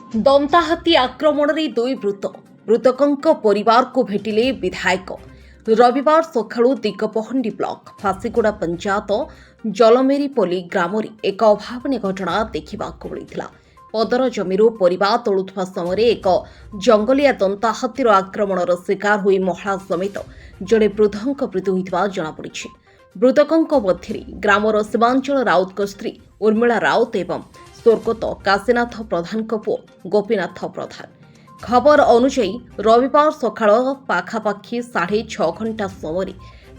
दंताहाती आक्रमण में दुई मृतकों परिवार को भेटिले विधायक। रविवार सकाळू दिगपहंडी ब्लॉक फासीगुड़ा पंचायत जलमेरीपल्ली ग्राम एक अभावन घटना देखा मिलता। पदर जमीरू परिवा तोलुवा समय एक जंगलिया दंताहातीर आक्रमणर शिकार हुई महिला समेत जड़े वृद्धों मृत्यु होता जमापड़ी। मृतकों मध्य ग्रामर सीमांचल राउत स्त्री उर्मिला राउत एवं स्वर्गत काशीनाथ प्रधान पुओ गोपीनाथ प्रधान। खबर अनुसार रविवार सकाळ पाखापाखि 6:30 घंटा समय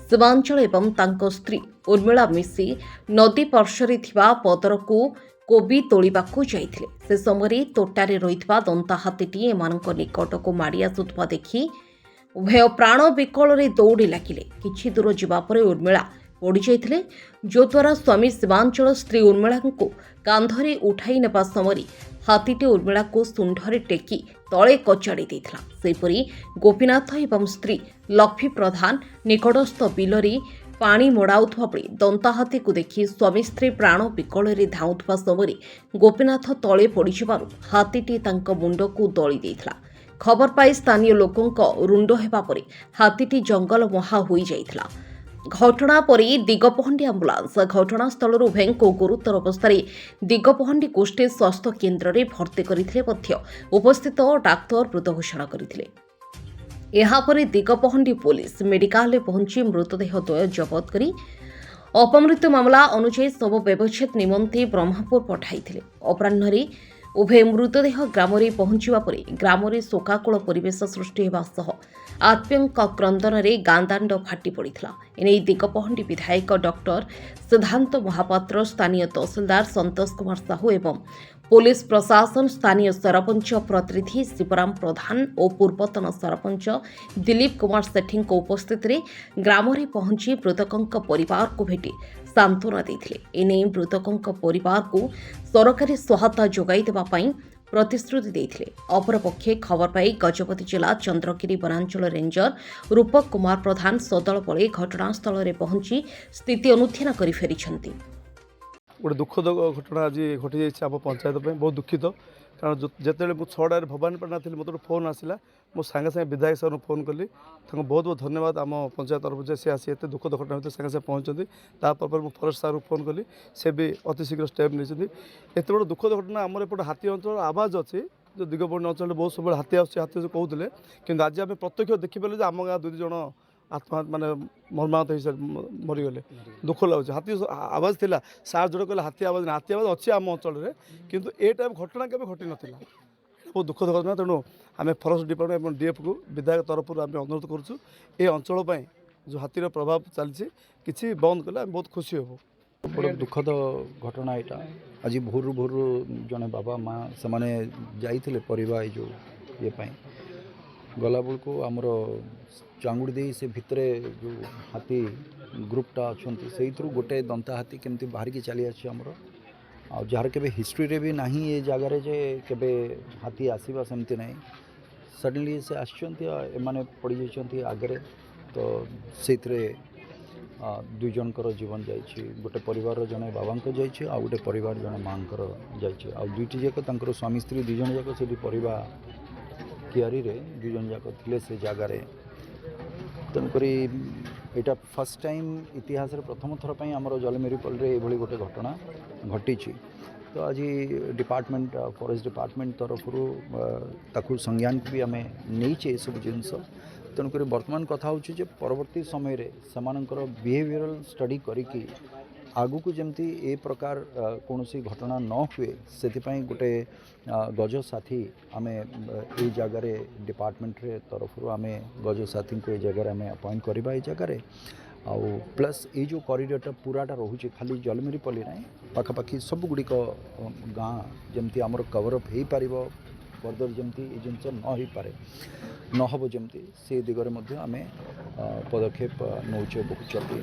सीमांचल एवं तांको स्त्री उर्मिला मिसी नदी पार्श्वर थिबा पदर को कोबी तोलिबाकू जाइथिले। से समय तोटारे रहितबा दंताहातीटी एमानक निकटको माड़ी आसुथबा देखि उभय प्राण विकल दौड़ी लागिले। किछि दूर जिबा परे उर्मिला पड़ी जाइथिले, जो द्वारा स्वामी सीमांचल स्त्री उर्मिला को कांधरे उठाई नेबा समय हाथीटी उर्मिला को सुंढरे टेकी तले कचाड़ी देथिला। सेपरी गोपीनाथ एवं स्त्री लक्ष्मी प्रधान निकटस्थ बिलरी पानी मोड़ाउथबा बेले दंताहाती को देखि स्वामी स्त्री प्राण विकल धाउथबा समय गोपीनाथ तले पड़िजिबारु हाथीटी तांको मुंडको दଳି देथिला। खबर पाई स्थानीय लोकों रुंड हेबा परे हाथीटी जंगल मुहा होई जाइथिला। घटना पर दिगपहंडी आंबुलांस घटनास्थल उभयों गुरुतर अवस्था दिगपहंडी गोष्ठी स्वास्थ्य केन्द्र में भर्ती करथिले मध्य उपस्थित डाक्तर मृत घोषणा करथिले। एहापरे दिगपहंडी पुलिस मेडिकल में पहुंची मृतदेह द्वय जबत करी अपमृत्यु मामला अनुसार शव व्यवच्छेद निमंते ब्रह्मपुर पठाइथिले। अपराह्न उभय मृतदेह ग्राम में पहुंचवा परे ग्राम में शोकाकुल परिवेश सृष्टि होगा सह आत्मीयों क्रंदन में गांदाण्ड फाटी पड़ा। एने दिगपहंडी विधायक डॉक्टर सिद्धांत महापात्र, स्थानीय तहसीलदार संतोष कुमार साहू एवं पुलिस प्रशासन, स्थानीय सरपंच प्रतिनिधि शिवराम प्रधान और पूर्वतन सरपंच दिलीप कुमार सेठी उपस्थित ग्राम में पहुंची मृतकों परिवार को भेटी सांत्वना देथिले। एने मृतकों परिवार को सरकारी सहायता जोगाई देबा पई प्रतिश्रुति देथिले। अपरपक्षे खबर पाई गजपति जिला चंद्रगिरी वनांचल रेंजर रूपक कुमार प्रधान सदल बले घटनास्थल में पहुंची स्थिति अनुध्यान कर फेरिछंती। गोटे दुखद घटना आज घटी जाइए आम पंचायत बहुत दुखित, कारण जिते मुझे 6टार भवानीपाटना थी मतलब फोन आसला मो सांगे सांगे विधायक सर फोन कली। बहुत बहुत धन्यवाद आम पंचायत तरफ से सी आसी एत दुखद घटना होते सांगे सांगे पहुँचती। तापर मुझे फरेस्ट सार फोन कली, से भी अति शीघ्र स्टेप नहीं। एत बड़ दुखद घटना आमर एपटे हाथी अंचल आवाज अच्छी जो दिगपहंडी अंचल बहुत सब हाथी हाथी कहते कि आज आम प्रत्यक्ष देखिपारे आम गाँव 2 जन आत्मा माने मर्माहत हिसाब मरीगले। दुख लगुच हाथी आवाज थिला सार जोड़े कहले हाथी आवाज अच्छी आम अंचल में, किंतु ए टाइप घटना केवे घटी नाथिला। बहुत दुखद घटना। तेणु आम फरेस्ट डिपार्टमेंट और डीएफ को विधायक तरफ आम अनुरोध करुँ ये अंचल जो हाथीर प्रभाव चलती किसी बंद कले बहुत खुशी हूँ। बड़ा दुखद घटना यहाँ आज भोर भोर जड़े बाबा माँ से जाइए परिवा जो ये गला बेल को आमर चांगुड़ी दे से भितरे जो हाथी ग्रुपटा अच्छा से गोटे दंता हाथी केमती बाहर की चली आमर जार के हिस्ट्री रे भी नहीं ये जगार जे केबे हाथी आसवा सेमती ना सडनली से आसने पड़ जाइए आगे। तो से 2 जनकर जीवन जाइए, गोटे परिवार जड़े बाबा जाइए आ गोटे परिवार जड़े माँ जाइए आ 2टी जाक स्वामी स्त्री 2 जन जाक से परिवा कियारी रे 2 जन जाक थे से जगार। तेणुक यहाँ फर्स्ट टाइम इतिहास प्रथम थर पर आमर जलमेरीपल्ली ये गोटे घटना घटी। तो आज डिपार्टमेंट फॉरेस्ट डिपार्टमेंट तरफ ताकू संज्ञान भी आम नहीं सब जिनस। तेणुक बर्तमान कथा हो परवर्ती समय रे समानकर बिहेवियरल स्टडी करिकी आगु को जमती ए प्रकार कौन सी घटना न हुए से गोटे गज साथी आम ये जगार डिपार्टमेंट रे तरफ आम गज साथी को ये जगह आम अपॉइंट करवा ये जगह आउ प्लस ये जो कॉरिडोरटा पूराटा रोचे खाली जलमेरीपल्ली ना पाखापाखि सब गुड़िक गाँ जमती आमर कवरअप हो पार फर्दर जमती ये जिनस न हो पारे न हम जमती से दिगरे आम पदक्षेप नौचे बहुत जल्दी।